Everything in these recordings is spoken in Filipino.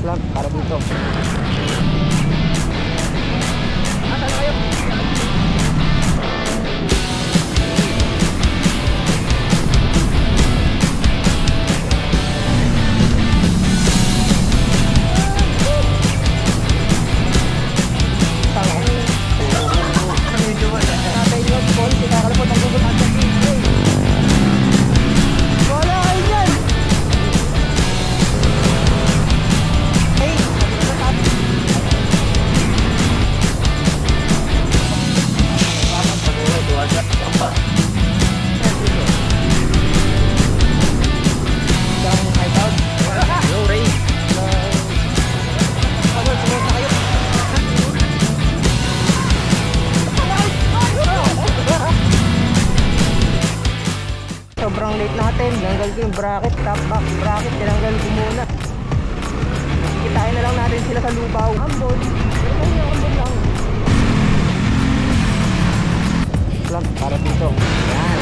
vlog para dito. Asan kayo? Sobrang late natin, tinanggal ko yung bracket, top back bracket, tinanggal ko muna. Kikitain na lang natin sila sa lubaw. Ambon, ambon lang. Vlog para dito. Yan.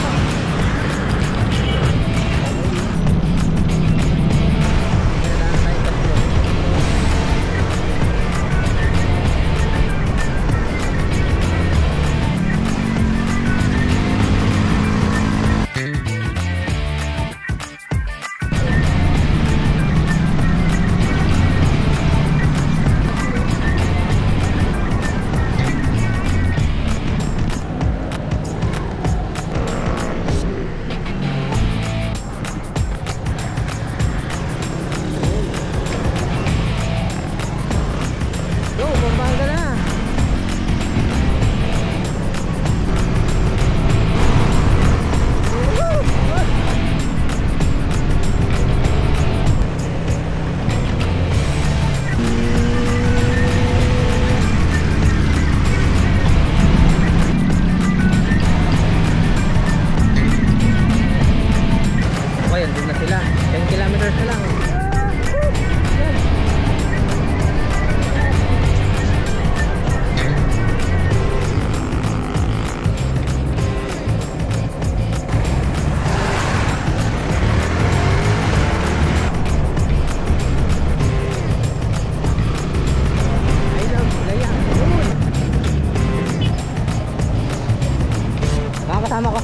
Kasama ko.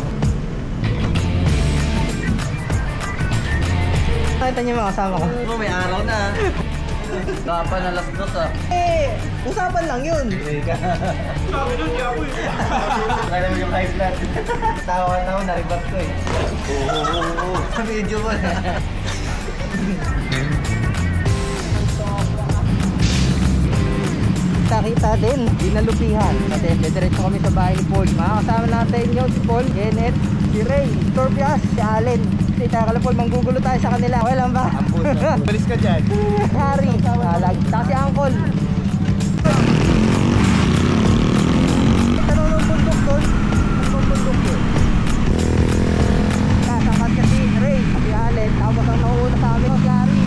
Nakita niyo mga kasama ko. Oh, may araw na. Kapan alas 2 ah. Eh, usapan lang yun. Sabi nun, di ako eh. Kaya mo yung high flat. Tawa-tawa, naribat ko eh. Oo. Sa video mo na. Kita din, dinalupihan. Kasi diretso kami sa bahay ni Paul. Makakasama natin yun si Paul, Kenneth, si Ray, Scorpius, si Allen. Kasi kala Paul, manggugulo tayo sa kanila. Okay lang ba? Balis ka dyan. Harry, talag. Saka si Uncle. Tanong ng bundok doon. Ang bundok doon. Kasakat kasi si Ray, si Allen. Tapos ang nauuna sa amin, si Harry.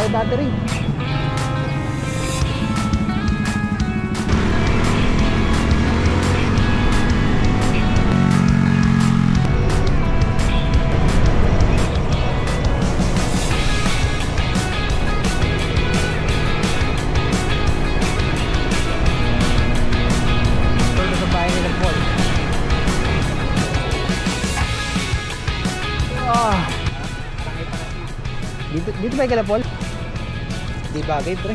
tayo battery. Dito ba yung kalapol? Di bagay, pre.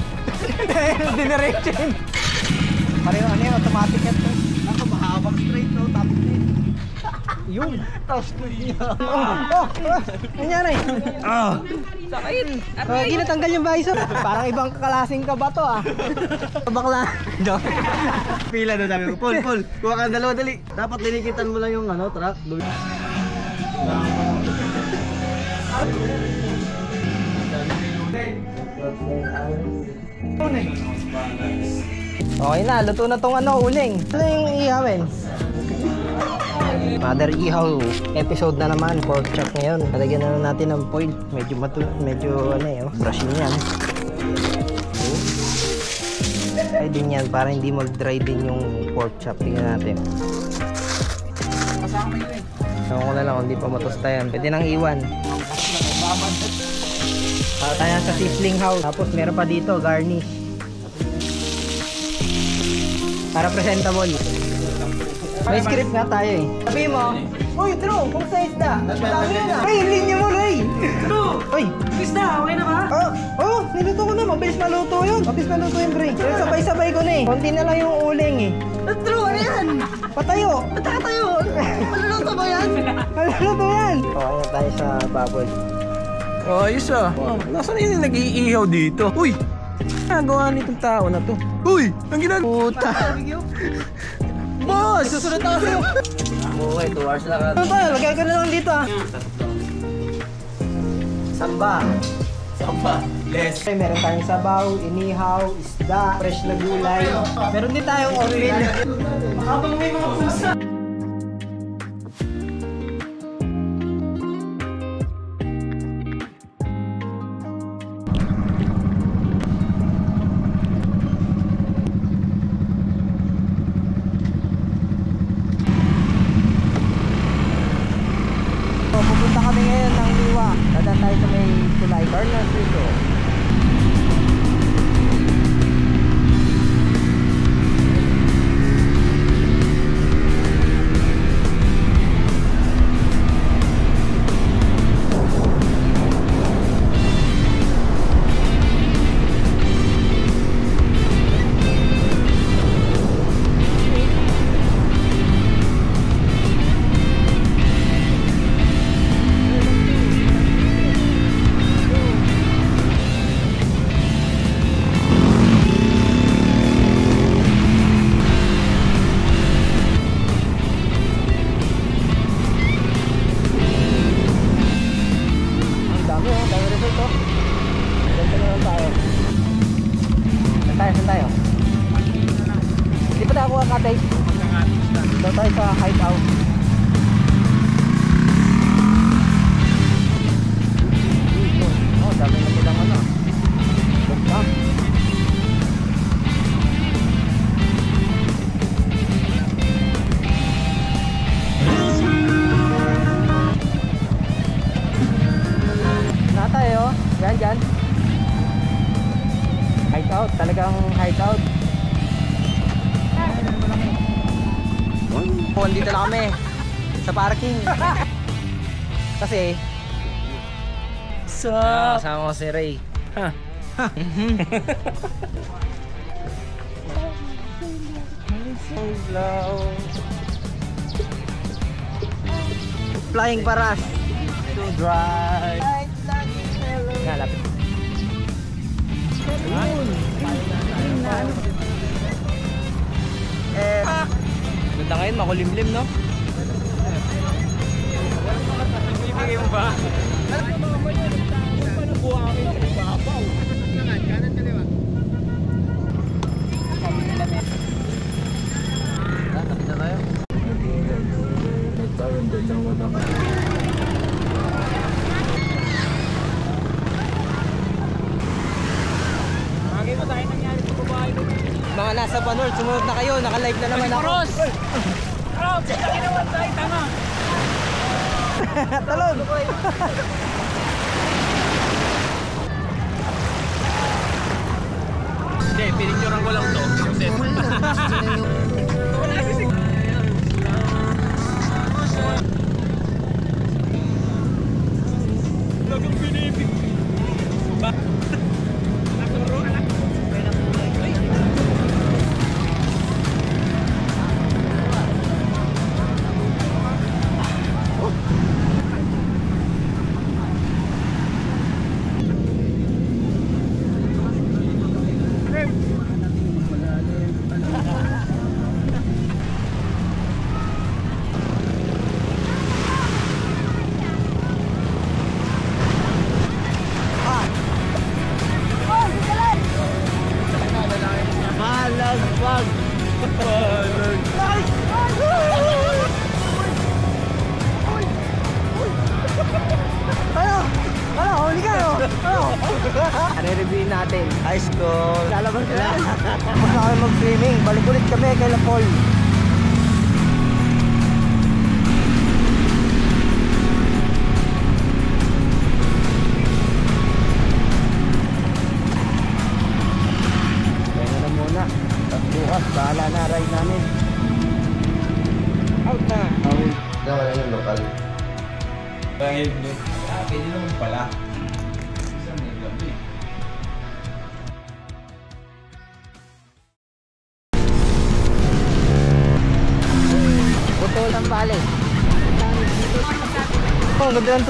Diniretsin. Pareho ano yung automatic yan, pre. Ako, mahabang straight, no? Tapos din. Yun. Tapos din niya. Nangyari. Sakit. Hindi natanggal yung visor. Parang ibang kalasing ka ba to, ah? Bakla. Pila doon sabi ko, Paul, kuha ka ng dalawa, dali. Dapat linikitan mo lang yung truck. Okay na, luto na tong uling. Ano yung ihawin? Mother Ihaw episode na naman, pork chop ngayon. Talagyan na natin ng foil. Medyo brushing yan. Ay din yan, para hindi mag-dry din yung pork chop. Tingnan natin. Ewan ko na lang kung hindi pa matosta yan. Pwede nang iwan. Tayo sa sizzling house. Tapos meron pa dito, garnish. Para presentable. May script nga tayo eh. Sabi mo, uy, Drew, kung sa isda. Dami yun ah. Ray, linya mo, Ray. Drew, uy, isda, okay na ba? Oo, niluto ko na. Mabilis maluto yun. Mabilis maluto yun, Ray. Pero sabay-sabay ko na eh. Konti na lang yung uling eh. Drew, ano yan? Patayo. Patatayo. Maluluto ba yan? Maluluto yan. Okay na tayo sa bubble. Oh, ayos ah. Nasaan yun yung nag-iihaw dito? Uy! Nagawa nitong tao na to. Uy! Ang Puta. Boss! Susunod ako sa'yo. Okay, 2 hours lang. Ano tayo? Lagyan ko na lang dito ah. Samba. Les. Okay, meron tayong sabaw, inihaw, isda, fresh na gulay. Meron din tayong oatmeal. Habang may mga pusa. Pupunta kami ngayon ng Liwa. Dadaan tayo sa may Tulay Corner dito. Saan tayo? Di pa tayo ako kakatay? Dito tayo sa hideout. Oh, dami na nilang basta. Na tayo, dyan. Hideout, talagang hideout. Dito na kami sa parking. Kasi kasama ko si Ray. Flying Paras to drive. Nga, lapit. Ganda ngayon, makulimlim, no? Ibigay mo ba? Tapos na tayo. nasa Banol, sumunod na kayo, naka-live na naman ako. Cross! Cross! Laki naman tayo, tanga! Talon! Hindi, pinicturean ko lang to. Set. Wala kasi. Lagang pinipig. Ba? Naturo, anak. Malagpag! Ano? Huli ka, no? Ano? Re-reviewin natin. High school. Lalabas ka na. Basta kami mag-swimming. Balik ulit kami kay La Paul. Kaya na muna. Tapos bukas, bahala na ride namin. Out na. Out. Wala yung lokal. Dahil no. Ah, pwede naman pala. Isang may gabi. Butol ang balik. Oh, ganda ng